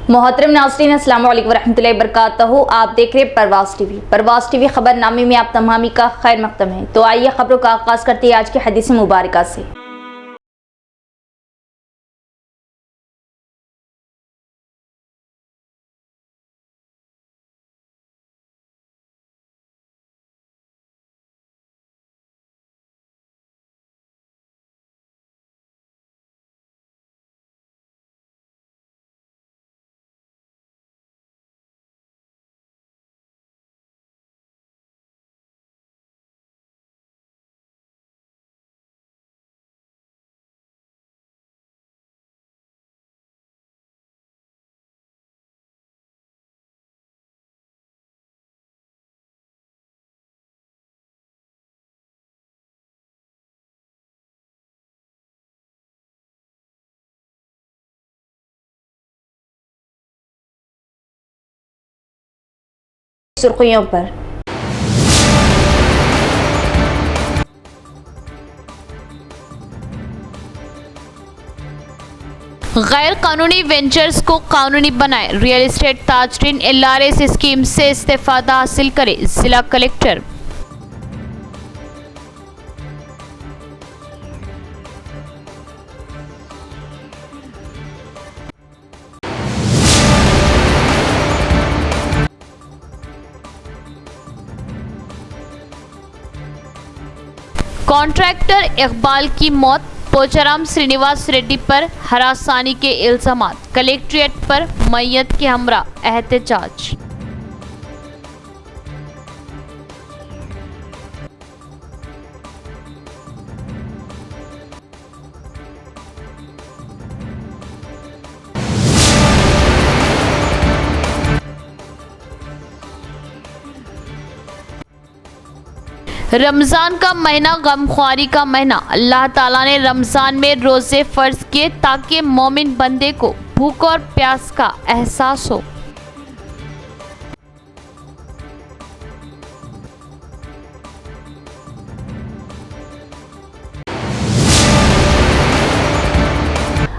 मोहतरम नाज़रीन, अस्सलाम वालेकुम रहमतुल्लाहि व बरकातहू। आप देख रहे हैं परवाज़ टीवी खबरनामे में आप तमामी का खैर मक़दम है। तो आइए खबरों का आगाज़ करते हैं आज की हदीस मुबारका से। सुर्खियों पर गैर कानूनी वेंचर्स को कानूनी बनाए, रियल एस्टेट ताजरीन LRS स्कीम से इस्तेफादा हासिल करे। जिला कलेक्टर। कॉन्ट्रैक्टर इकबाल की मौत, पोचाराम श्रीनिवास रेड्डी पर हरासानी के इल्जामात, कलेक्ट्रेट पर मैयत के हमरा एहतजाज। रमज़ान का महीना गमख्वारी का महीना। अल्लाह ताला ने रमज़ान में रोज़े फ़र्ज किए ताकि मोमिन बंदे को भूख और प्यास का एहसास हो।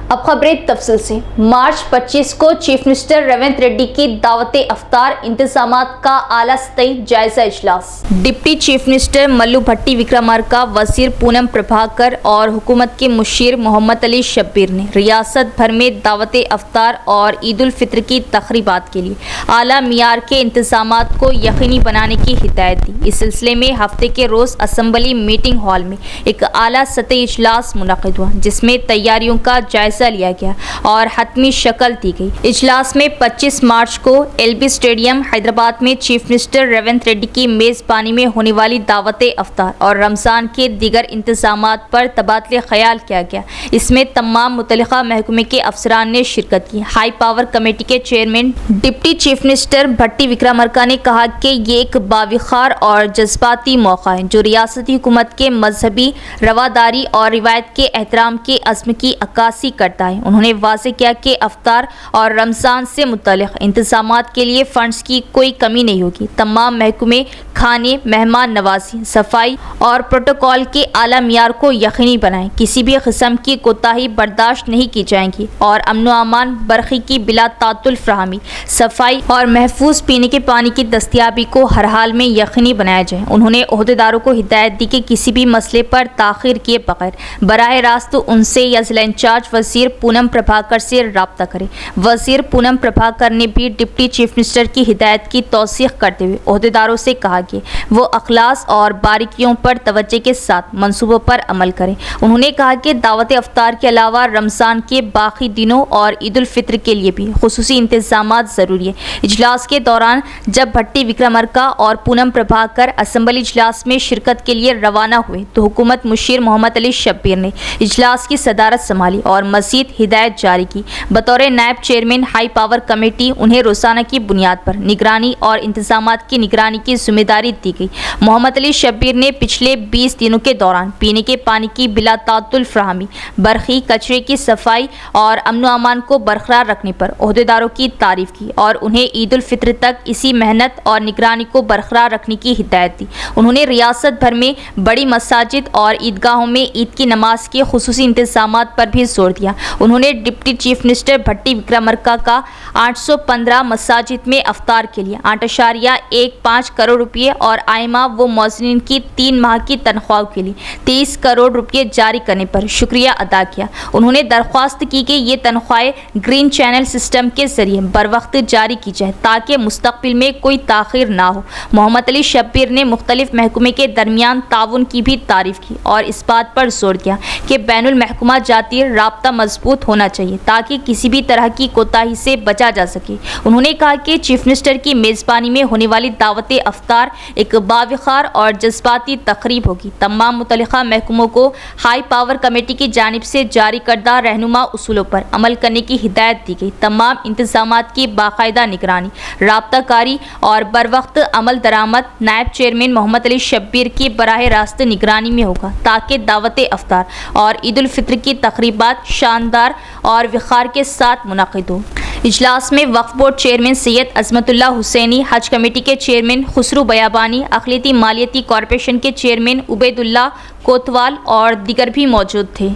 अब खबरें तफसील से। मार्च 25 को चीफ मिनिस्टर रेवंत रेड्डी की दावते अफ्तार इंतजामात का आला सतही जायजा इजलास। डिप्टी चीफ मिनिस्टर मल्लू भट्टी विक्रमार्का, वजीर पूनम प्रभाकर और हुकूमत के मुशीर मोहम्मद अली शब्बीर ने रियासत भर में दावते अफ्तार और ईद उल फित्र की तकरीबात के लिए आला मियार के इंतजामात को यकीनी बनाने की हिदायत दी। इस सिलसिले में हफ्ते के रोज असम्बली मीटिंग हॉल में एक आला सतही इजलास मुनक़िद हुआ, जिसमें तैयारियों का जायजा लिया गया और हतमी शक्ल दी गई। इजलास में 25 मार्च को LB स्टेडियम हैदराबाद में चीफ मिनिस्टर रेवंत रेड्डी की मेजबानी में होने वाली दावते अफ्तार और रमजान के दीगर इंतजामात पर तबादले ख्याल किया गया। इसमें तमाम मुतल्लिका महकमे के अफसरान ने शिरकत की। हाई पावर कमेटी के चेयरमैन डिप्टी चीफ मिनिस्टर भट्टी विक्रमार्का ने कहा कि ये एक बाविखार और जज्बाती मौका है जो रियासती हुकूमत के मजहबी रवादारी और रिवायत के एहतराम के अज़्म की अक्कासी करता है। उन्होंने वाज़ेह किया कि अफ्तार और रमज़ान से मुतल्लिक़ इंतज़ामात के लिए फंड्स की कोई कमी नहीं होगी। तमाम महकमे खाने, मेहमान नवाजी, सफाई और प्रोटोकॉल के आला मियार को यकीनी बनाएं। किसी भी किस्म की कोताही बर्दाश्त नहीं की जाएंगी और अमन व अमान, बरक़ी की बिला तातुल फ्राहमी, सफाई और महफूज पीने के पानी की दस्तियाबी को हर हाल में यकीनी बनाया जाए। उन्होंने ओहदेदारों को हिदायत दी कि किसी भी मसले पर ताख़ीर किए बगैर बराह रास्त उनसे या जिला इंचार्ज वज़ीर पूनम प्रभाकर से रब्ता करें। वज़ीर पूनम प्रभाकर ने भी डिप्टी चीफ मिनिस्टर की हिदायत की तौसीक़ करते हुए ओहदेदारों से कहा कि वो अखलास और बारीकियों पर तवज्जो के साथ मंसूबों पर अमल करें। उन्होंने कहा कि दावत अफ्तार के अलावा रमज़ान के बाकी दिनों और ईद उल फित्र के लिए भी खुसूसी इंतजामात ज़रूरी है। इजलास के दौरान जब भट्टी विक्रमार्का और पूनम प्रभाकर असम्बली इजलास में शिरकत के लिए रवाना हुए तो हुकूमत मुशीर मोहम्मद अली शब्बीर ने इजलास की सदारत संभाली और मज़ीद हिदायत जारी की। बतौर नायब चेयरमैन हाई पावर कमेटी उन्हें रोजाना की बुनियाद पर निगरानी और इंतजामात की निगरानी की जिम्मेदारी दी गई। मोहम्मद अली शब्बीर ने पिछले 20 दिनों के दौरान पीने के पानी की बिला तातुल फ्राहमी, बरक़ी, कचरे की सफाई और अमन व अमान को बरकरार रखने पर ओहदेदारों की तारीफ की और उन्हें ईद उल फित्र तक इसी मेहनत और निगरानी को बरकरार रखने की हिदायत दी। उन्होंने रियासत भर में बड़ी मसाजिद और ईदगाहों में ईद की नमाज के खुसूसी इंतजामात पर भी जोर दिया। انہوں نے ڈپٹی چیف منسٹر بھٹی وکرمارکا کا 815 مساجد میں افطار کے لیے 8.15 کروڑ روپے اور ائمہ و مؤذنین کی 3 ماہ کی تنخواہ کے لیے 30 کروڑ روپے جاری کرنے پر شکریہ ادا کیا۔ انہوں نے درخواست کی کہ یہ تنخواہیں گرین چینل سسٹم کے ذریعے بروقت جاری کی جائے تاکہ مستقبل میں کوئی تاخیر نہ ہو۔ محمد علی شبیر نے مختلف محکمے کے درمیان تعاون کی بھی تعریف کی اور اس بات پر زور دیا کہ بین المحکمہ جاتی رابطہ مضبوط ہونا چاہیے تاکہ کسی بھی طرح کی کوتاہی سے بچا جا سکے۔ انہوں نے کہا کہ چیف منسٹر کی میزبانی میں ہونے والی دعوت افطار ایک باوقار اور جذباتی تقریب ہوگی۔ تمام متعلقہ محکموں کو ہائی پاور کمیٹی کی جانب سے جاری کردہ رہنما اصولوں پر عمل کرنے کی ہدایت دی گئی۔ تمام انتظامات کی باقاعدہ نگرانی، رابطہ کاری اور بروقت عمل درآمد نائب چیئرمین محمد علی شبیر کی براہ راست نگرانی میں ہوگا تاکہ دعوت افطار اور عید الفطر کی تقریبات شاندار اور وقار کے ساتھ منعقد ہوں۔ اجلاس میں وقف بورڈ چیئرمین سید عظمت اللہ حسینی، حج کمیٹی کے چیئرمین خسرو بیابانی، اقلیتی مالیاتی کارپوریشن کے چیئرمین عبید اللہ کوتوال اور دیگر بھی موجود تھے۔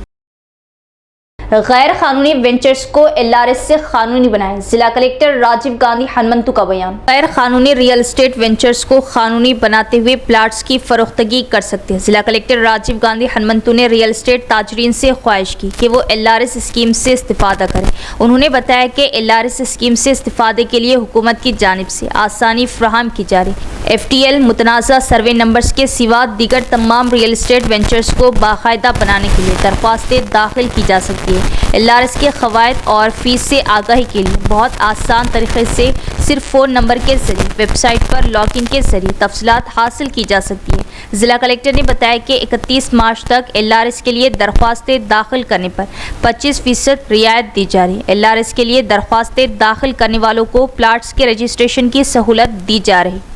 غیر قانونی وینچرز کو LRS سے قانونی بنائیں، ضلع کلکٹر راجیو گاندھی ہنمنتو کا بیان۔ غیر قانونی ریئل اسٹیٹ وینچرز کو قانونی بناتے ہوئے پلاٹس کی فروختگی کر سکتے ہیں۔ ضلع کلکٹر راجیو گاندھی ہنمنتو نے ریئل اسٹیٹ تاجرین سے خواہش کی کہ وہ LRS اسکیم سے استفادہ کریں۔ انہوں نے بتایا کہ LRS اسکیم سے استفادے کے لیے حکومت کی جانب سے آسانی فراہم کی جا رہی۔ FTL متنازع سروے نمبرز کے سوا دیگر تمام ریئل اسٹیٹ وینچرز کو باقاعدہ بنانے کے لیے درخواستیں داخل کی جا سکتی ہے۔ LRS کے قواعد اور فیس سے آگاہی کے لیے بہت آسان طریقے سے صرف فون نمبر کے ذریعے ویب سائٹ پر لاگ ان کے ذریعے تفصیلات حاصل کی جا سکتی ہے۔ ضلع کلکٹر نے بتایا کہ 31 مارچ تک LRS کے لیے درخواستیں داخل کرنے پر 25% رعایت دی جا رہی ہے۔ LRS کے لیے درخواستیں داخل کرنے والوں کو پلاٹس کے رجسٹریشن کی سہولت دی جا رہی ہے۔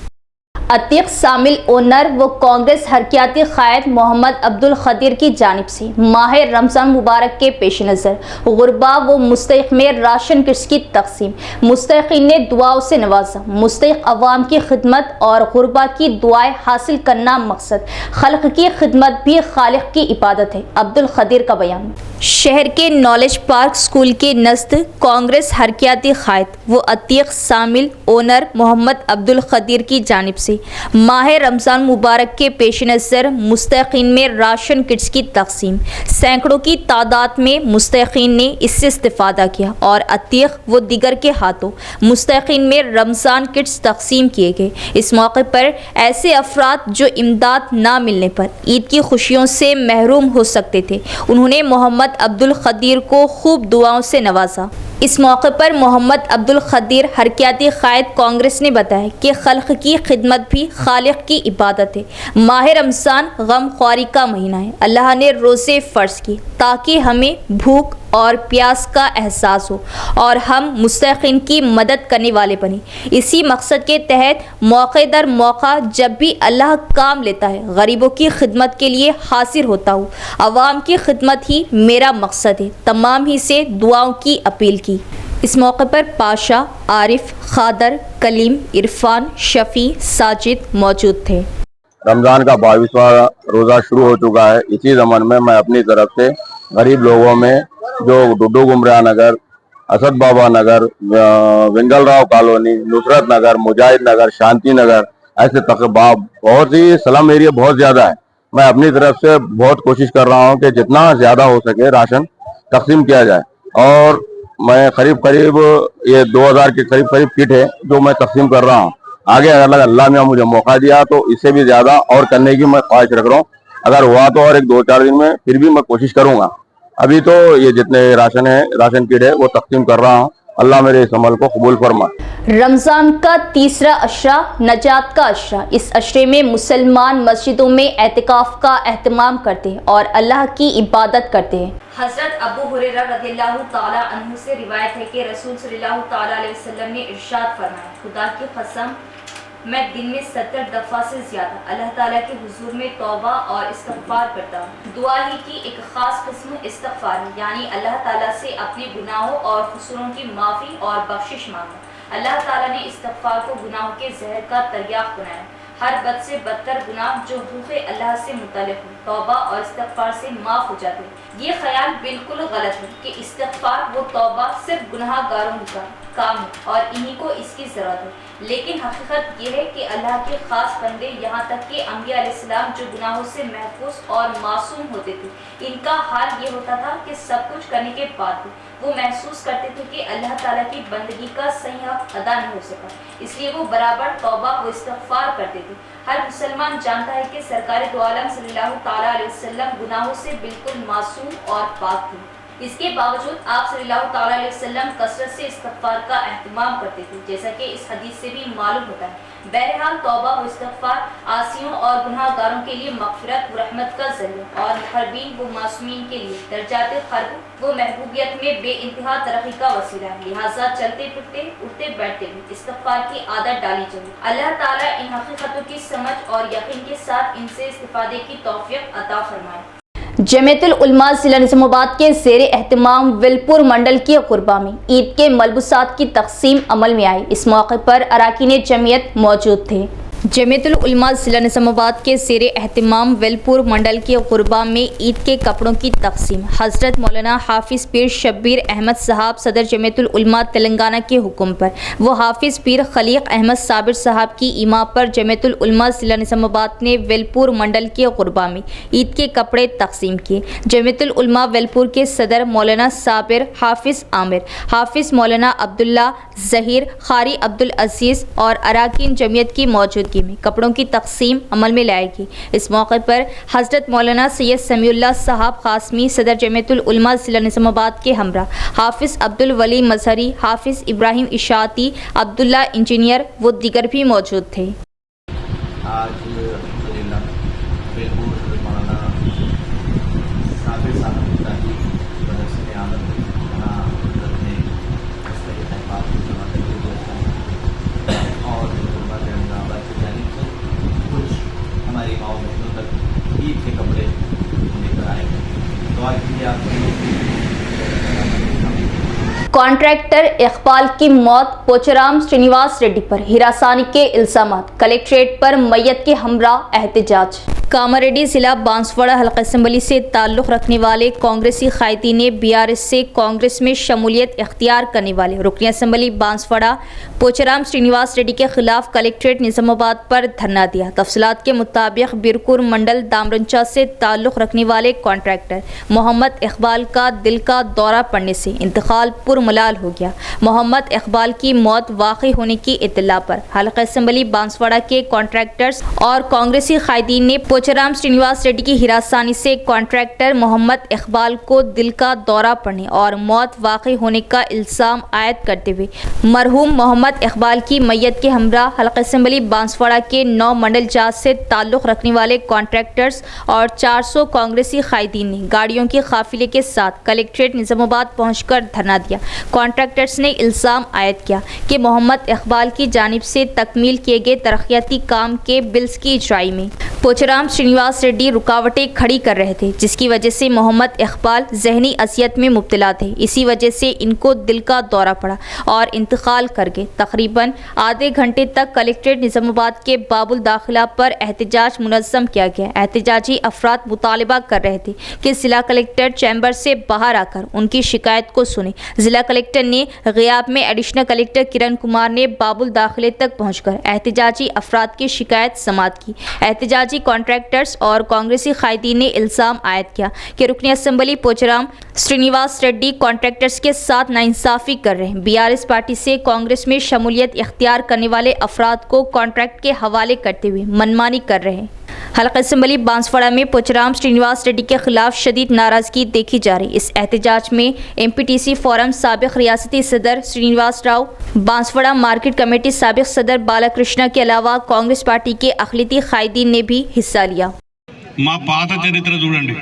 عتیق شامل اونر و کانگریس حرکیاتی قائد محمد عبدالقدیر کی جانب سے ماہ رمضان مبارک کے پیش نظر غربا و مستحق میں راشن کٹس کی تقسیم، مستحقین نے دعاؤں سے نوازا۔ مستحق عوام کی خدمت اور غربا کی دعائیں حاصل کرنا مقصد، خلق کی خدمت بھی خالق کی عبادت ہے۔ عبدالقدیر کا بیان۔ شہر کے نالج پارک اسکول کے نزد کانگریس حرکیاتی قائد و عتیق شامل اونر محمد عبدالقدیر کی جانب سے ماہ رمضان مبارک کے پیش نظر مستحقین میں راشن کٹس کی تقسیم، سینکڑوں کی تعداد میں مستحقین نے اس سے استفادہ کیا اور عتیق و دیگر کے ہاتھوں مستحقین میں رمضان کٹس تقسیم کیے گئے۔ اس موقع پر ایسے افراد جو امداد نہ ملنے پر عید کی خوشیوں سے محروم ہو سکتے تھے، انہوں نے محمد عبدالقدیر کو خوب دعاؤں سے نوازا۔ اس موقع پر محمد عبدالقدیر حرکیاتی قائد کانگریس نے بتایا کہ خلق کی خدمت بھی خالق کی عبادت ہے۔ ماہ رمضان غم خواری کا مہینہ ہے۔ اللہ نے روزے فرض کی تاکہ ہمیں بھوک اور پیاس کا احساس ہو اور ہم مستحقین کی مدد کرنے والے بنیں۔ اسی مقصد کے تحت موقع در موقع جب بھی اللہ کام لیتا ہے، غریبوں کی خدمت کے لیے حاضر ہوتا ہوں۔ عوام کی خدمت ہی میرا مقصد ہے۔ تمام ہی سے دعاؤں کی اپیل کی۔ اس موقع پر پاشا، عارف، خادر، کلیم، عرفان، شفیع، ساجد موجود تھے۔ رمضان کا 22واں روزہ شروع ہو چکا ہے۔ اسی ضمن میں اپنی طرف سے غریب لوگوں میں جو ڈوڈو گمریا نگر، اسد بابا نگر، ونگل راؤ کالونی، نصرت نگر، مجاہد نگر، شانتی نگر، ایسے تقریبات بہت ہی سلم ایریا بہت زیادہ ہے۔ میں اپنی طرف سے بہت کوشش کر رہا ہوں کہ جتنا زیادہ ہو سکے راشن تقسیم کیا جائے، اور میں قریب یہ 2000 کے قریب کٹ ہے جو میں تقسیم کر رہا ہوں۔ آگے اگر اللہ نے مجھے موقع دیا تو اس سے بھی زیادہ اور کرنے کی میں خواہش رکھ رہا ہوں۔ اگر ہوا تو اور 2-4 دن میں پھر بھی میں کوشش کروں گا۔ ابھی تو یہ جتنے راشن کٹ ہے وہ تقسیم کر رہا ہوں۔ اللہ میرے اس عمل کو قبول فرمائے۔ رمضان کا تیسرا عشرہ نجات کا عشرہ۔ اس عشرے میں مسلمان مسجدوں میں اعتکاف کا اہتمام کرتے ہیں اور اللہ کی عبادت کرتے ہیں۔ حضرت ابو ہریرہ رضی اللہ تعالی عنہ سے روایت ہے کہ رسول صلی اللہ تعالی علیہ وسلم نے ارشاد فرمایا، خدا کی قسم میں دن میں 70 دفعہ سے زیادہ اللہ تعالیٰ کے حضور میں توبہ اور استغفار کرتا ہوں۔ دعا ہی کی ایک خاص قسم استغفار ہے، یعنی اللہ تعالیٰ سے اپنے گناہوں اور قصوروں کی معافی اور بخشش مانگو۔ اللہ تعالیٰ نے استغفار کو گناہوں کے زہر کا تریاق بنایا۔ हर बद से बदतर गुनाह जो भूखे अल्लाह से मुतल्लिक हो, तौबा और इस्तिग़फ़ार से माफ़ हो जाते हैं। ये ख्याल बिल्कुल गलत है कि इस्तिग़फ़ार व तौबा सिर्फ गुनाहगारों का काम है और इन्हीं को इसकी ज़रूरत है। लेकिन हकीकत ये है कि अल्लाह के ख़ास बंदे, यहाँ तक कि अंबिया अलैहिस्सलाम जो गुनाहों से महफूज और मासूम होते थे, इनका हाल ये होता था कि सब कुछ करने के बाद भी वो महसूस करते थे कि अल्लाह ताला की बंदगी का सही हक अदा नहीं हो सका, इसलिए वो बराबर तौबा व इस्तिग़फ़ार करते थे। हर मुसलमान जानता है कि सरकार दो आलम सल्लल्लाहु ताला अलैहि वसल्लम गुनाहों से बिल्कुल मासूम और पाक थे। इसके बावजूद आप सल्लल्लाहु ताला अलैहि वसल्लम कसरत से इस्तिग़फ़ार का एहतमाम करते थे, जैसा कि इस हदीस से भी मालूम होता है। बहरहाल तौबा व इस्तिग़फ़ार आसियों और गुनाहगारों के लिए मग़फ़िरत व रहमत का ज़रिया और मुहर्रबीन व मासूमीन के लिए दर्जात क़र्ब व महबूबियत में बेइंतहा तरक्की का वसीला है। लिहाजा चलते फिरते उठते बैठते भी इस्तिग़फ़ार की आदत डाली चाहिए। अल्लाह ताला इन हकीकतों की समझ और यकीन के साथ इनसे इस्तिफ़ादे की तौफ़ीक़ अता फरमाए। जमीयतुल उलमा ज़िला निज़ामाबाद के ज़ेर एहतमाम विलपुर मंडल के ग़ुरबा में ईद के मलबूसात की तक़सीम अमल में आई। इस मौके पर अरकान जमीयत मौजूद थे। जमीयतुल उलमा ज़िला निज़ामाबाद के ज़ेर एहतमाम विलपुर मंडल के ग़ुरबा में ईद के कपड़ों की तक़सीम हज़रत मौलाना हाफिज़ पीर शब्बीर अहमद साहब सदर जमीयतुल उलमा तेलंगाना के हुक्म पर वो हाफिज़ पीर खलीक अहमद साबिर साहब की इमा पर जमीयतुल उलमा ज़िला निज़ामाबाद ने विलपुर मंडल के ग़ुरबा में ईद के कपड़े तक़सीम किए। जमीयतुल उलमा विलपुर के सदर मौलाना साबिर, हाफिज़ आमिर, हाफिज़ मौलाना अब्दुल्ला ज़हीर, कारी अब्दुल अज़ीज़ और अरकान जमीयत की मौजूदगी में कपड़ों की तक़सीम अमल में लाएगी। इस मौके पर हज़रत मौलाना सैयद समीउल्लाह साहब क़ासमी सदर जमीयतुल उलमा ज़िला निज़ामाबाद के हमरा, हाफिज़ अब्दुल वली मज़हरी, हाफिज़ इब्राहिम इशाती, अब्दुल्ला इंजीनियर व दीगर भी मौजूद थे। आज अल्हम्दुलिल्लाह विलपुर मौलाना साबिर साहब की मदरसे में आमद यहाँ हज़रत ने मसले तहक़ीक़ात की जमा करके दिया और उलमा तेलंगाना की जानिब से कुछ हमारी माओ बहनों तक ईद के कपड़े लेकर आए। दुआ कीजिए आपकी। कॉन्ट्रैक्टर इकबाल की मौत, पोचराम श्रीनिवास रेड्डी पर हिरासानी के इल्ज़ामात, कलेक्ट्रेट पर मैयत के हमरा एहतजाज। कामारेड्डी ज़िला बांसवाड़ा हल्का असम्बली से ताल्लुक़ रखने वाले कांग्रेसी कायदीन ने बीआरएस से कांग्रेस में शमूलियत इख्तियार करने वाले रुकनी असम्बली बांसवाड़ा पोचराम श्रीनिवास रेड्डी के खिलाफ कलेक्ट्रेट निज़ामाबाद पर धरना दिया। तफसीलात के मुताबिक बिरकुर मंडल दामरंचा से ताल्लुक़ रखने वाले कॉन्ट्रैक्टर मोहम्मद इकबाल का दिल का दौरा पड़ने से इंतकाल पुरमलाल हो गया। मोहम्मद इकबाल की मौत वाक़ई होने की इत्तला पर हल्का असम्बली बांसवाड़ा के कॉन्ट्रैक्टर्स और कांग्रेसी कायदीन ने पोचराम श्रीनिवास रेड्डी की हिरासानी से कॉन्ट्रैक्टर मोहम्मद इकबाल को दिल का दौरा पड़ने और मौत वाक़ई होने का इल्ज़ाम आयद करते हुए मरहूम मोहम्मद इकबाल की मैयत के हमरा हल्का असम्बली बांसवाड़ा के 9 मंडल जात से ताल्लुक़ रखने वाले कॉन्ट्रैक्टर्स और 400 कांग्रेसी कायदीन ने गाड़ियों के काफिले के साथ कलेक्ट्रेट निज़ामाबाद पहुंचकर धरना दिया। कॉन्ट्रैक्टर्स ने इल्ज़ाम आयद किया कि मोहम्मद इकबाल की जानिब से तकमील किए गए तरक्याती काम के बिल्स की इजराई में पोचराम श्रीनिवास रेड्डी रुकावटें खड़ी कर रहे थे, जिसकी वजह से मोहम्मद इकबाल जहनी असियत में मुब्तला थे। इसी वजह से इनको दिल का दौरा पड़ा और इंतकाल कर गए। तकरीबन आधे घंटे तक कलेक्ट्रेट निज़ामाबाद के बाबुल दाखिला पर एहतजाज मुनज़्ज़म किया गया। एहतजाजी अफराद मुतालबा कर रहे थे कि ज़िला कलेक्टर चैम्बर से बाहर आकर उनकी शिकायत को सुने। ज़िला कलेक्टर ने ग़ियाब में एडिशनल कलेक्टर किरण कुमार ने बाबुल दाखिले तक पहुँचकर एहतजाजी अफराद की शिकायत समाअत की। एहतजाजी कॉन्ट्रैक्टर्स और कांग्रेसी कायदीन ने इल्ज़ाम आयद किया कि रुकनी असम्बली पोचराम श्रीनिवास रेड्डी कॉन्ट्रैक्टर्स के साथ नाइंसाफ़ी कर रहे हैं। बीआरएस पार्टी से कांग्रेस में शमूलियत इख्तियार करने वाले अफराद को कॉन्ट्रैक्ट के हवाले करते हुए मनमानी कर रहे हैं। हल्का असम्बली बांसवाड़ा में पोचराम श्रीनिवास रेड्डी के खिलाफ शदीद नाराज़गी देखी जा रही। इस एहतजाज में एमपीटीसी फोरम साबिक़ रियासती सदर श्रीनिवास राव, बांसवाड़ा मार्केट कमेटी साबिक़ सदर बालाकृष्ण के अलावा कांग्रेस पार्टी के अक़लियती कायदीन ने भी हिस्सा लिया। మా పాత చరిత్ర చూడండి,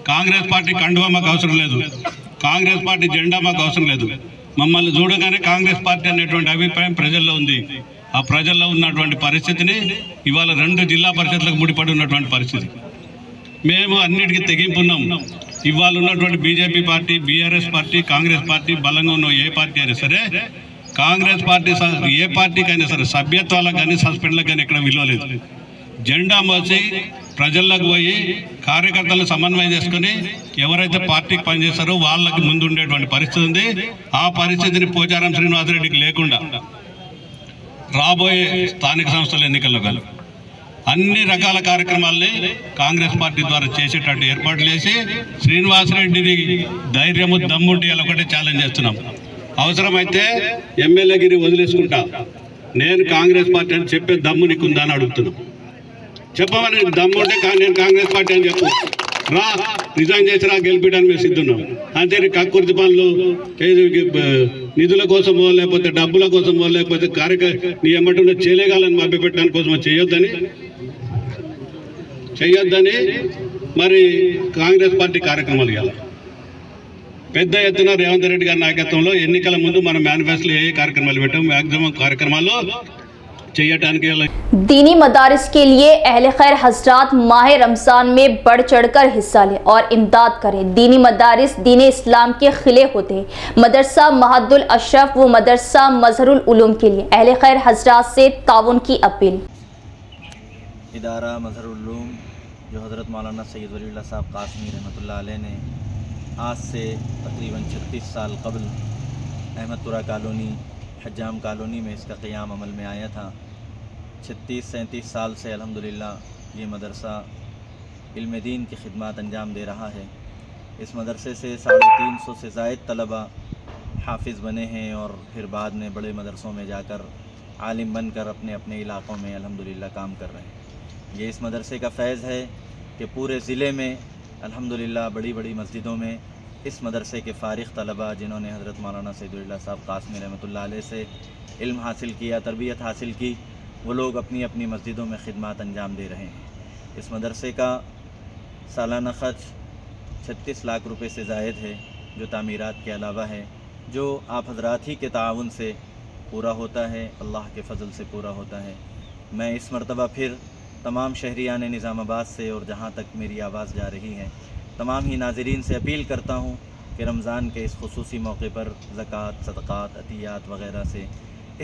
కాంగ్రెస్ పార్టీ కండువా మాకు అవసరం లేదు, కాంగ్రెస్ పార్టీ జెండా మాకు అవసరం లేదు. మమ్మల్ని చూడగానే కాంగ్రెస్ పార్టీ అనేటువంటి అభిప్రాయం ప్రజల్లో ఉంది. ఆ ప్రజల్లో ఉన్నటువంటి పరిస్థితిని ఇవాళ 2 జిల్లా పరిషత్లకు ముడిపడి ఉన్నటువంటి పరిస్థితి. మేము అన్నిటికీ తెగింపున్నాం. ఇవాళ ఉన్నటువంటి BJP party, BRS party, Congress party బలంగా ఉన్న ఏ పార్టీ అయినా సరే కాంగ్రెస్ పార్టీ ఏ పార్టీకైనా సరే సభ్యత్వాలకు కానీ సస్పెండ్లకు కానీ ఎక్కడ విలువ లేదు. జెండా మోసి ప్రజల్లోకి పోయి కార్యకర్తలను సమన్వయం చేసుకుని ఎవరైతే పార్టీకి పనిచేస్తారో వాళ్ళకి ముందు ఉండేటువంటి పరిస్థితి ఉంది. ఆ పరిస్థితిని పోచారం శ్రీనివాసరెడ్డికి లేకుండా రాబోయే స్థానిక సంస్థల ఎన్నికల్లో కానీ అన్ని రకాల కార్యక్రమాలని కాంగ్రెస్ పార్టీ ద్వారా చేసేటట్టు ఏర్పాట్లు చేసి శ్రీనివాసరెడ్డిని ధైర్యము దమ్ముంటి అలా ఒకటే ఛాలెంజ్ చేస్తున్నాం. అవసరమైతే ఎమ్మెల్యేగిరి వదిలేసుకుంటా, నేను కాంగ్రెస్ పార్టీ అని చెప్పే దమ్ము నీకుందా అని అడుగుతున్నాం. చెప్పమని దమ్ముంటే నేను కాంగ్రెస్ పార్టీ అని చెప్పు, రా రిజైన్ చేసి రా, గెలిపించడానికి మేము సిద్ధున్నాం. అంతే కక్కుర్తి పనులు నిధుల కోసమో లేకపోతే డబ్బుల కోసమో లేకపోతే నీ ఎమ్మటంలో చేయలేగాలని మభ్యపెట్టడానికి కోసమో చేయొద్దని మరి కాంగ్రెస్ పార్టీ కార్యక్రమాలు ఇవ్వాలి. పెద్ద ఎత్తున రేవంత్ రెడ్డి గారి నాయకత్వంలో ఎన్నికల ముందు మనం మేనిఫెస్టోలో ఏ కార్యక్రమాలు పెట్టాం, మ్యాక్సిమం కార్యక్రమాలు చేయటానికి. दीनी मदारिस के लिए अहले खैर हजरात माह रमज़ान में बढ़ चढ़कर हिस्सा लें और इमदाद करें. दीनी मदारिस दीन इस्लाम के खिले होते हैं. मदरसा महद्दुल अशरफ व मदरसा मजहरुल उलूम के लिए अहले खैर हजरात से ताउन की अपील. इदारा मजहरुल उलूम जो हज़रत मौलाना सैयद वलीउल्लाह साहब कासमी रहमतुल्लाह अलैह ने आज से तकरीबन 36 साल कबल अहमदपुरा कॉलोनी हज्जाम कॉलोनी में इसका क़याम अमल में आया था. 36-37 साल से अल्हम्दुलिल्लाह ये मदरसा इल्म दीन की खिदमत अंजाम दे रहा है. इस मदरसे से 350 से ज़ायद तलबा हाफिज़ बने हैं और फिर बाद में बड़े मदरसों में जाकर आलिम बनकर अपने अपने इलाक़ों में अल्हम्दुलिल्लाह काम कर रहे हैं. ये इस मदरसे का फैज़ है कि पूरे ज़िले में अल्हम्दुलिल्लाह बड़ी बड़ी मस्जिदों में इस मदरसे के फ़ारिग़ तलबा जिन्होंने हज़रत मौलाना सैयद वलीउल्लाह साहब कासमी रहमतुल्लाह अलैह से इल्म हासिल किया, तरबियत हासिल की, वो लोग अपनी अपनी मस्जिदों में खिदमत अंजाम दे रहे हैं. इस मदरसे का सालाना ख़र्च 36 लाख रुपए से ज़ायद है, जो तामीरात के अलावा है, जो आप हज़रात ही के ताउन से पूरा होता है, अल्लाह के फ़ज़ल से पूरा होता है. मैं इस मरतबा फिर तमाम शहरियान निज़ामाबाद से और जहाँ तक मेरी आवाज़ जा रही है तमाम ही नाज़रीन से अपील करता हूँ कि रमज़ान के इस खुसूसी मौके पर ज़कात, सदक़ात, अतियात वग़ैरह से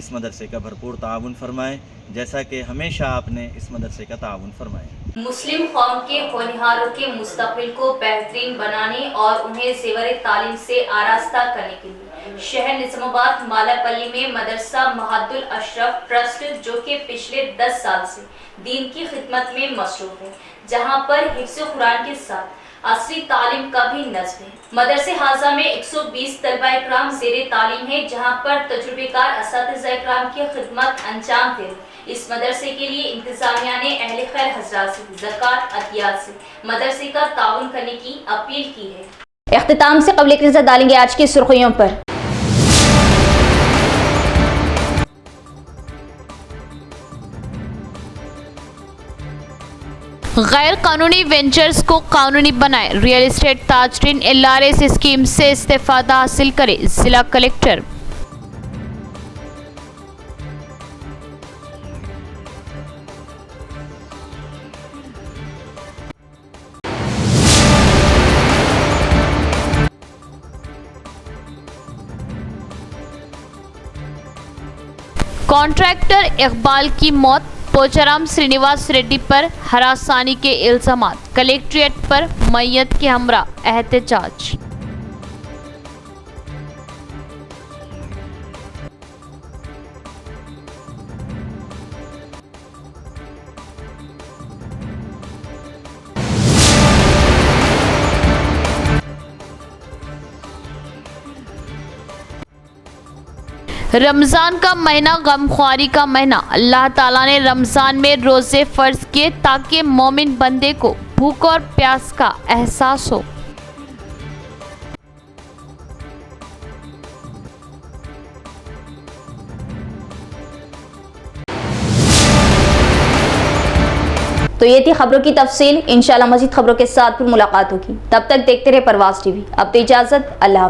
इस मदरसे का भरपूर ताउन फरमाएँ, जैसा कि हमेशा आपने इस मदरसे का ताउन फरमाया. मुस्लिम कौम के होनहारों के मुस्तक़बिल को बेहतरीन बनाने और उन्हें ज़ेवर तालीम से आरास्ता करने के लिए शहर निज़ामाबाद मालापल्ली में मदरसा महद्दुल अशरफ ट्रस्ट, जो कि पिछले 10 साल से दीन की खिदमत में मसरूफ़ है, जहाँ पर हिफ्ज़ कुरान के साथ असली तालीम का भी नज़्म है. मदरसे हाजा में 120 तलबा इकराम ज़ेरे तालीम है, जहाँ पर तजुर्बेकार असातिज़ा इकराम की खिदमत अंजाम दे रहे. इस मदरसे के लिए इंतज़ामिया ने अहले खैर हज़रात से ज़कात, अतियात से मदरसे का ताउन करने की अपील की है. इख्तिताम से क़ब्ल एक नज़र डालेंगे आज की सुर्खियों पर. गैर कानूनी वेंचर्स को कानूनी बनाए, रियल एस्टेट ताजरीन LRS स्कीम से इस्तेफादा हासिल करे, जिला कलेक्टर. कॉन्ट्रैक्टर इकबाल की मौत, पोचाराम श्रीनिवास रेड्डी पर हरासानी के इल्जामात, कलेक्ट्रेट पर मैयत के हमरा एहतजाज. रमज़ान का महीना गमख्वारी का महीना. अल्लाह ताला ने रमज़ान में रोज़े फ़र्ज किए ताकि मोमिन बंदे को भूख और प्यास का एहसास हो. तो ये थी खबरों की तफसील. इंशाल्लाह मज़ीद खबरों के साथ फिर मुलाकात होगी. तब तक देखते रहे परवाज़ टीवी. अब तो इजाज़त. अल्लाह.